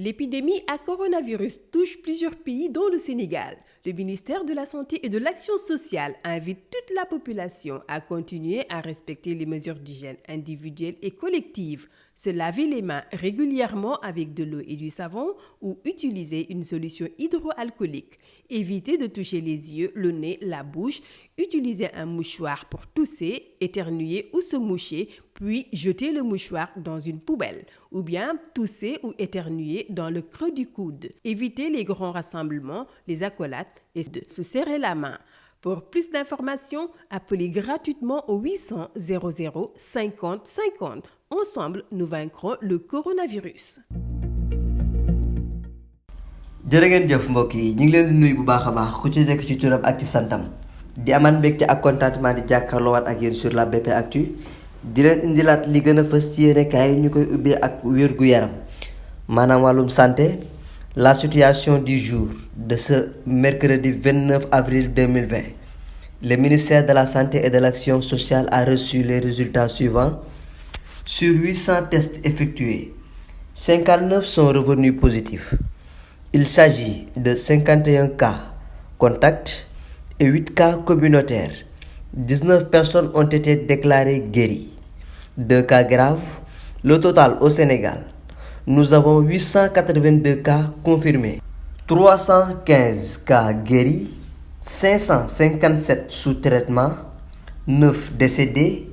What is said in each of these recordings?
L'épidémie à coronavirus touche plusieurs pays dont le Sénégal. Le ministère de la Santé et de l'Action sociale invite toute la population à continuer à respecter les mesures d'hygiène individuelles et collectives, se laver les mains régulièrement avec de l'eau et du savon ou utiliser une solution hydroalcoolique. Éviter de toucher les yeux, le nez, la bouche, utiliser un mouchoir pour tousser, éternuer ou se moucher, puis jeter le mouchoir dans une poubelle, ou bien tousser ou éternuer dans le creux du coude. Éviter les grands rassemblements, les accolades et de se serrer la main. Pour plus d'informations, appelez gratuitement au 800 00 50 50. Ensemble, nous vaincrons le coronavirus. jërë ngeen jëf mbokk yi ñu ngi leen di nuyu bu baax a baax ku ci nekk ci turam ak ci santam di amaan mbégte ak contentement di jàkkaarloowaat ak yéen sur la BP Actu di leen indilaat li gën a fës ci yéenekaay yi ñu koy ubbee ak wér-gu-yaram maanaam wàllum santé la situation du jour de ce mercredi 29 avril 2020. Le ministère de la Santé et de l'Action sociale a reçu les résultats suivants. Sur 800 tests effectués, 59 sont revenus positifs. Il s'agit de 51 cas contacts et 8 cas communautaires. 19 personnes ont été déclarées guéries. 2 cas graves. Le total au Sénégal, nous avons 882 cas confirmés, 315 cas guéris, 557 sous traitement, 9 décédés,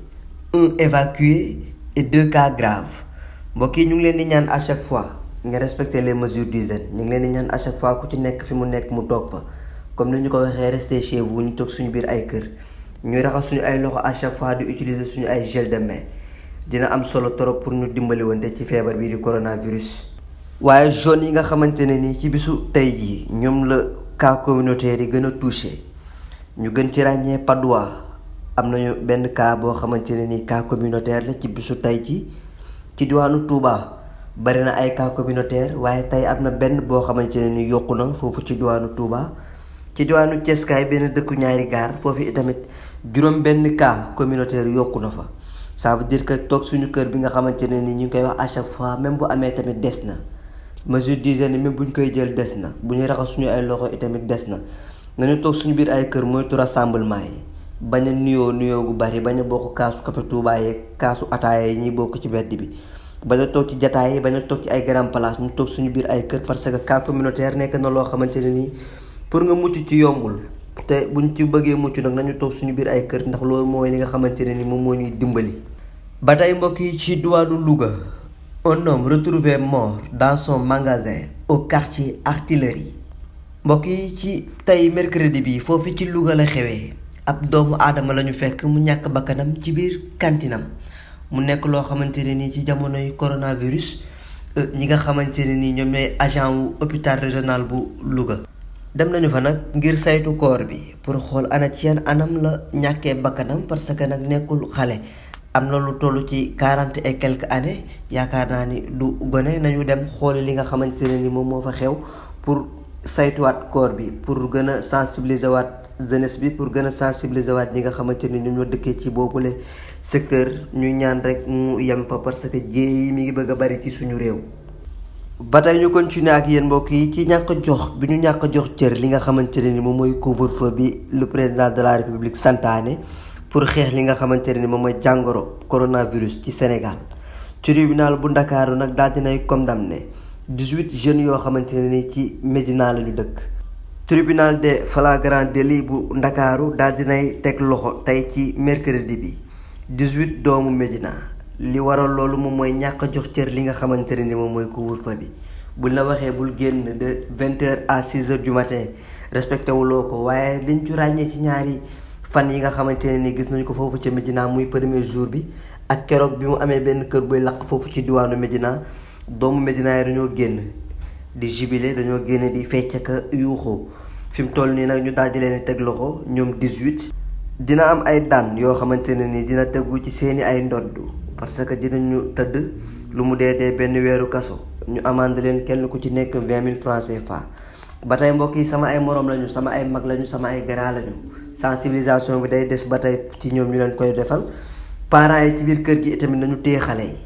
1 évacué et 2 cas graves. mbokk yi ñu ngi leen di ñaan à chaque fois nga respecter les mesures d'hygiène ñu ngi leen di ñaan à chaque fois ku ci nekk fi mu nekk mu toog fa comme ni ñu ko waxee rester chez vous ñu toog suñu biir ay kër ñuy raxas suñu ay loxo à chaque fois di utiliser suñu ay gel de main dina am solo trop pour ñu dimbali wante ci feebar bii di coronavirus. waaye zone yi nga xamante ne nii ci bisu tey jii ñoom la cas communautaire yi gën a touché ñu gën ci ràññee Padoua am nañu benn cas boo xamante ne nii cas communautaire la ci bisu tey jii ci diwaanu Touba. bari na ay cas communautaire waaye tey am na benn boo xamante ne ni yokku na foofu ci diwaanu Touba ci diwaanu Thiès kaay benn dëkku ñaari gaar foofu itamit juróom benn cas communautaire yokku na fa ça veut dire que toog suñu kër bi nga xamante ne ni ñu ngi koy wax à chaque fois même bu amee tamit des na mesure d'hygiène même bu ñu koy jël des na bu ñuy raxas suñu ay loxo itamit des na nañu toog suñu biir ay kër moytu rassemblement yi bañ a nuyoo gu bari bañ a bokk kaasu café Touba yeeg kaasu ataaya yi ñuy bokk ci mbedd bi bañ a toog ci jataay yi bañ a toog ci ay grand place ñu toog suñu biir ay kër parce que cas communautaire nekk na loo xamante ne nii pour nga mucc ci yombul te buñ ci bëggee mucc nag nañu toog suñu biir ay kër ndax loolu mooy li nga xamante ne ni moom moo ñuy dimbali. ba tey mbokk yi ci diwaanu Louga un homme retrouvé mort dans son magasin au quartier Artillerie. mbokk yi ci tey mercredi bi foofu ci Louga la xewee ab doomu aadama la ñu fekk mu ñàkk bakkanam ci biir kantinam. mu nekk loo xamante ne nii ci jamonoy coronavirus ñi nga xamante ne nii ñoom ñooy agent wu hôpital régional bu Louga dem nañu fa nag ngir saytu corps bi pour xool ana ci yan anam la ñàkkee bakkanam parce que nag nekkul xale am na lu toll ci 40 et quelques années yaakaar naa ni du gone nañu dem xooli li nga xamante ne ni moom moo fa xew pour saytuwaat corps bi pour gën a sensibiliser waat jeunesse bi pour gën a sensibiliser waat ñi nga xamante ni ñoom ñoo dëkkee ci boobule secteur ñu ñaan rek mu yem fa parce que jéey yi mi ngi bëgg a bari ci suñu réew. ba tey ñu continuer ak yéen mbokk yi ci ñàkk jox bi ñu ñàkk jox cër li nga xamante ne ni moom mooy couvre-feu bi le président de la république santaane pour xeex li nga xamante ne ni moom mooy jàngoro coronavirus ci Sénégal. tribunal bu Ndakaaru nag daal dinay condamné 18 jeunes yoo xamante ne ni ci Médina la ñu dëkk. tribunal de flagrant délit bu Ndakaaru daal dinay teg loxo tey ci mercredi bi 18 doomu Médina li waral loolu moom mooy ñàkk jox cër li nga xamante ne ni moom mooy couvre-feu bi buñ la waxee bul génn de 20h à 6h du matin respecté wuloo ko waaye liñ ci ràññee ci ñaari fan yi nga xamante ne ni gis nañu ko foofu ci Médina muy premier jour bi ak keroog bi mu amee benn kër buy lakk foofu ci diwaanu Médina doomu Médina yi dañoo génn di jubilé dañoo génne di fecc ak yuuxoo fi mu toll nii nag ñu daal di leen teg loxo ñoom 18 dina am ay daan yoo xamante ne ni dina tegu ci seeni ay ndodd parce que dinañu tëdd lu mu dee benn weeru kaso ñu amande leen kenn ku ci nekk 20 000 francs CFA. ba tey mbokk yi sama ay morom lañu sama ay mag lañu sama ay grand lañu sensibilisation bi day des ba tey ci ñoom ñu leen koy defal parents yi ci biir kër gi itamit nañu téye xale yi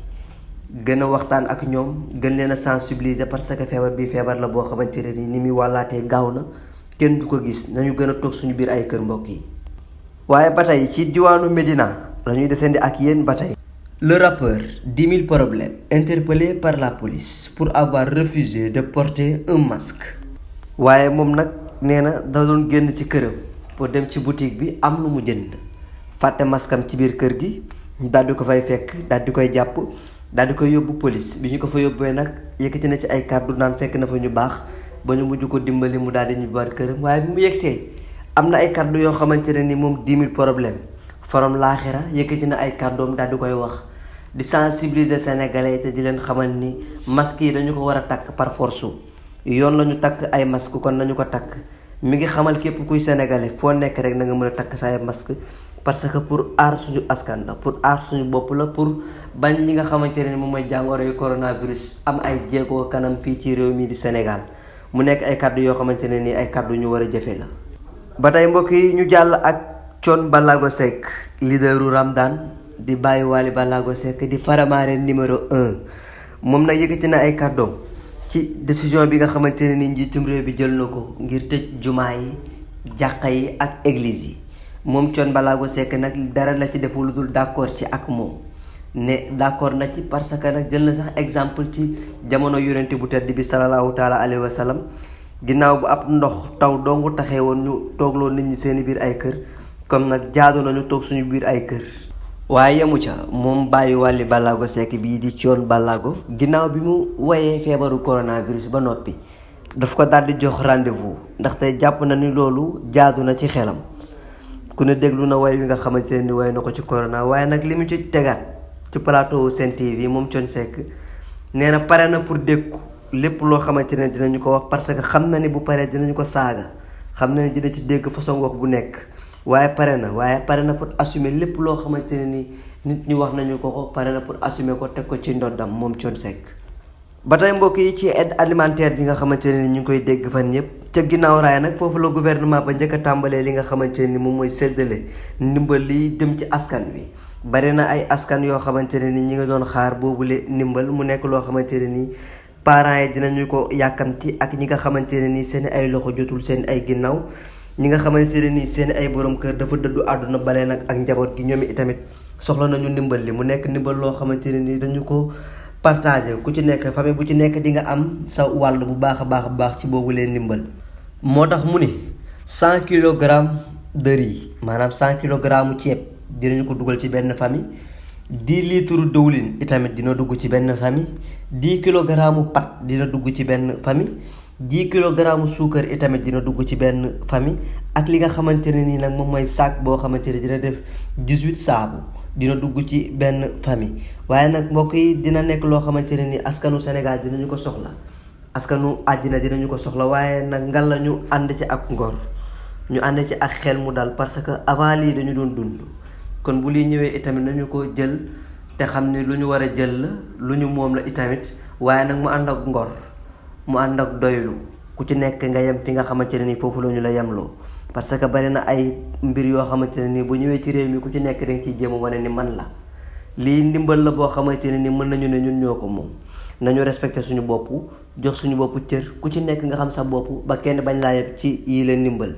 gën a waxtaan ak ñoom gën leen a sensibiliser parce que feebar bi feebar la boo xamante ne ni muy wàllaatee gaaw na kenn du ko gis nañu gën a toog suñu biir ay kër mbokk yi. waaye ba tey ci diwaanu Médina la ñuy descendi ak yéen ba tey. Le rappeur 10 000 problèmes interpellé par la police pour avoir refusé de porter un masque. waaye moom nag nee na da doon génn ci këram pour dem ci boutique bi am lu mu jënd fàtte maskam ci biir kër gi daal di ko fay fekk daal di koy jàpp daal di koy yóbbu police bi ñu ko fa yóbbee nag yëkkati na ci ay kàddu naan fekk na fa ñu baax ba ñu mujj ko dimbali mu daal di ñibbaat këram waaye bi mu yegsee am na ay kàddu yoo xamante ne ni moom 10 000 problèmes forom laaxira yëkkati na ay kàddoom daal di koy wax di sensibiliser sénégalais te di leen xamal ni masque yi dañu ko war a takk par force yoon la ñu takk ay masque kon nañu ko takk mi ngi xamal képp kuy sénégalais foo nekk rek na nga mën a takk sa ay masque parce que pour aar suñu askan la pour aar suñu bopp la pour bañ li nga xamante ne moom mooy jàngoro yu coronavirus am ay jéego kanam fii ci réew mi di Sénégal mu nekk ay kàddu yoo xamante ne nii ay kàddu ñu war a jëfe la. ba tey mbokk yi ñu jàll ak Thione Ballago Seck leaderu Ramdan di bàyyi Wally Ballago Seck di Faramaré numéro 1 moom nag yëkkati na ay kàddoom ci décision bi nga xamante ne ni njiitum réew bi jël na ko ngir tëj jumaa yi jàkka yi ak église yi moom Thione Ballago Seck nag dara la ci deful lu dul d'accord ci ak moom ne d'accord na ci parce que nag jël na sax exemple ci jamono yonent bu tedd bi sallallahu taala alayhi wa sallam ginnaaw bu ab ndox taw dongu taxee woon ñu toogloo nit ñi seeni biir ay kër comme nag jaadu nañu toog suñu biir ay kër. waaye yemu ca moom bàyyi Wally Ballago Seck bii di Thione Ballago ginnaaw bi mu woyee feebaru coronavirus ba noppi daf ko daal di jox rendez-vous ndaxte jàpp na ni loolu jaadu na ci xelam ku ne déglu na woy wi nga xamante ne ni woy na ko ci corona waaye nag li mu ci tegaat ci plateau Sen TV moom Thione Seck nee na pare na pour dékku lépp loo xamante ne dinañu ko wax parce que xam na ni bu paree dinañu ko saaga xam na ni dina ci dégg façon wax bu nekk waaye pare na pour assumer lépp loo xamante ne ni nit ñi wax nañu ko pare na pour assumer ko teg ko ci ndoddam moom Thione Seck. ba tey mbokk yi ci aide alimentaire bi nga xamante ne ni ñu ngi koy dégg fan yëpp ca ginnaaw raay nag foofu la gouvernement ba njëkk a tàmbalee li nga xamante ne ni moom mooy séddale ndimbal li dem ci askan wi. bari na ay askan yoo xamante ne ni ñi nga doon xaar boobule ndimbal mu nekk loo xamante ne ni parents yi dinañu ko yàkkamti ak ñi nga xamante ne ni seen ay loxo jotul seen ay ginnaaw. ñi nga xamante ne ni seen ay borom kër dafa dëddu àdduna bale nag ak njaboot gi ñoom itamit soxla nañu ndimbal li mu nekk ndimbal loo xamante ne ni dañu ko partagé ku ci nekk famille bu ci nekk di nga am sa wàll bu baax a baax ci boobu leen ndimbal. moo tax mu ni 100 kilogrammes de riz maanaam 100 kilogrammes ceeb dinañu ko dugal ci benn famille 10 litres dëwlin itamit dina dugg ci benn famille 10 kilogrammes pat dina dugg ci benn famille. 10 kilogrammes suukar itamit dina dugg ci benn famille ak li nga xamante ne nii nag moom mooy sac boo xamante ne dina def 18 saabu dina dugg ci benn famille waaye nag mbokk yi dina nekk loo xamante ne nii askanu Sénégal dinañu ko soxla askanu àddina dinañu ko soxla waaye nag ngal la ñu ànd ci ak ngor ñu ànd ci ak xel mu dal parce que avant lii dañu doon dund kon bu lii ñëwee itamit nañu ko jël te xam ni lu ñu war a jël la lu ñu moom la itamit waaye nag mu ànd ak ngor. mu ànd ak doylu ku ci nekk nga yem fi nga xamante ne ni foofu la ñu la yemloo parce que bari na ay mbir yoo xamante ne ni bu ñëwee ci réew mi ku ci nekk danga ciy jéem a wane ni man la lii ndimbal la boo xamante ne ni mën nañu ne ñun ñoo ko moom nañu respecté suñu bopp jox suñu bopp cër ku ci nekk nga xam sa bopp ba kenn bañ laa yeb ci yi leen ndimbal.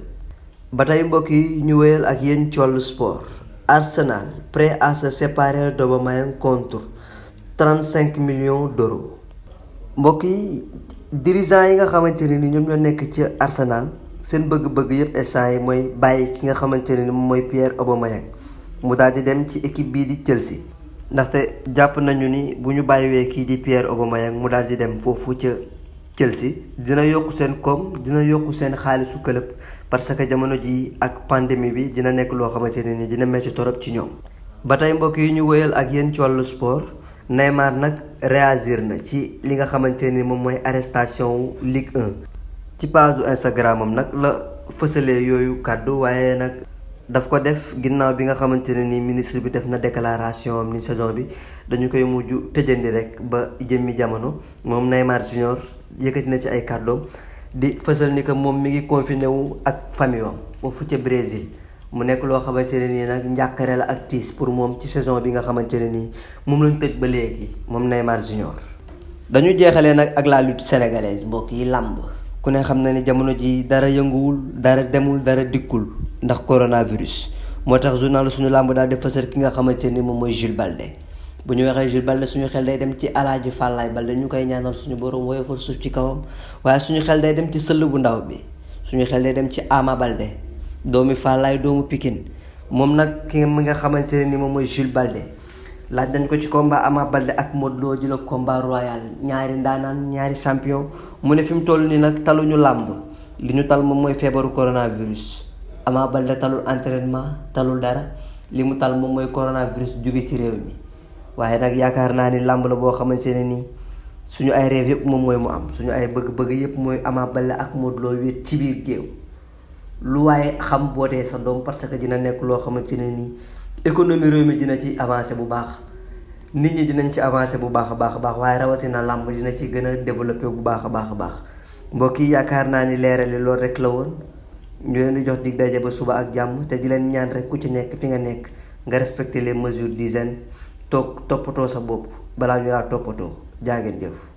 ba tey mbokk yi ñu wéyal ak yéen ci wàllu sport Arsenal prêt à se séparer d'Aubameyang contre 35 millions d'euros mbokk yi. dirigeants yi nga xamante ne ni ñoom ñoo nekk ci Arsenal seen bëgg-bëgg yëpp instant yi mooy bàyyi ki nga xamante ne ni moom mooy Pierre Aubameyang mu daal di dem ci équipe bii di Chelsea ndaxte jàpp nañu ni bu ñu bàyyiwee kii di Pierre Aubameyang mu daal di dem foofu ca Chelsea dina yokk seen koom dina yokk seen xaalisu club parce que jamono ji ak pandémie bi dina nekk loo xamante ne ni dina metti torop ci ñoom. ba tey mbokk yi ñu wëyal ak yéen ci wàllu sport. Neymar nag réagir na ci li nga xamante ni moom mooy arrestation wu Ligue 1 ci page Instagram am nag la fësalee yooyu kàddu waaye nag daf ko def ginnaaw bi nga xamante ne ni ministre bi def na déclaration am ni saison bi dañu koy mujj tëjandi rek ba jëmmi jamono moom Neymar Junior yëkkati na ci ay kàddoom di fësal ni que moom mi ngi confiné wu ak famille am foofu ca Brésil mu nekk loo xamante ne nii nag njàkkare la ak tiis pour moom ci saison bi nga xamante ne nii moom lañ tëj ba léegi moom Neymar Junior. dañu jeexalee nag ak la lutte sénégalaise mbokk yi làmb ku ne xam na ni jamono ji dara yënguwul dara demul dara dikkul ndax coronavirus moo tax journal suñu làmb daal di fësal ki nga xamante ni moom mooy Jules Baldé. bu ñu waxee Jules Baldé suñu xel day dem ci Alaaji Fàllaay Baldé ñu koy ñaanal suñu borom woyofal suuf ci kawam waaye suñu xel day dem ci sëll bu ndaw bi suñu xel day dem ci Ama Baldé doomi Fàllaay doomu Pikine moom nag ki nga xamante ne ni moom mooy Jules Baldé laaj nañ ko ci combat Ama Baldé ak Modou Lo ji la combat royal ñaari ndaanaan ñaari champion mu ne fi mu toll nii nag taluñu làmb li ñu tal moom mooy feebaru coronavirus Ama Baldé talul entraînement talul dara li mu tal moom mooy coronavirus jóge ci réew mi waaye nag yaakaar naa ni làmb la boo xamante ne nii suñu ay rêve yëpp moom mooy mu am suñu ay bëgg-bëgg yëpp mooy Ama Baldé ak Modou Lo wéet ci biir géew lu waaye xam bootee sa doom parce que dina nekk loo xamante ne nii économie réew mi dina ci avancé bu baax nit ñi dinañ ci avancé bu baax a baax waaye rawatina làmb dina ci gën a développé bu baax a baax mbokk yi yaakaar naa ni leerali loolu rek la woon ñu leen di jox dig daje ba suba ak jàmm te di leen ñaan rek ku ci nekk fi nga nekk nga respecter les mesures d'hygiène toppatoo sa bopp balaa ñu laa toppatoo jaa ngeen jëf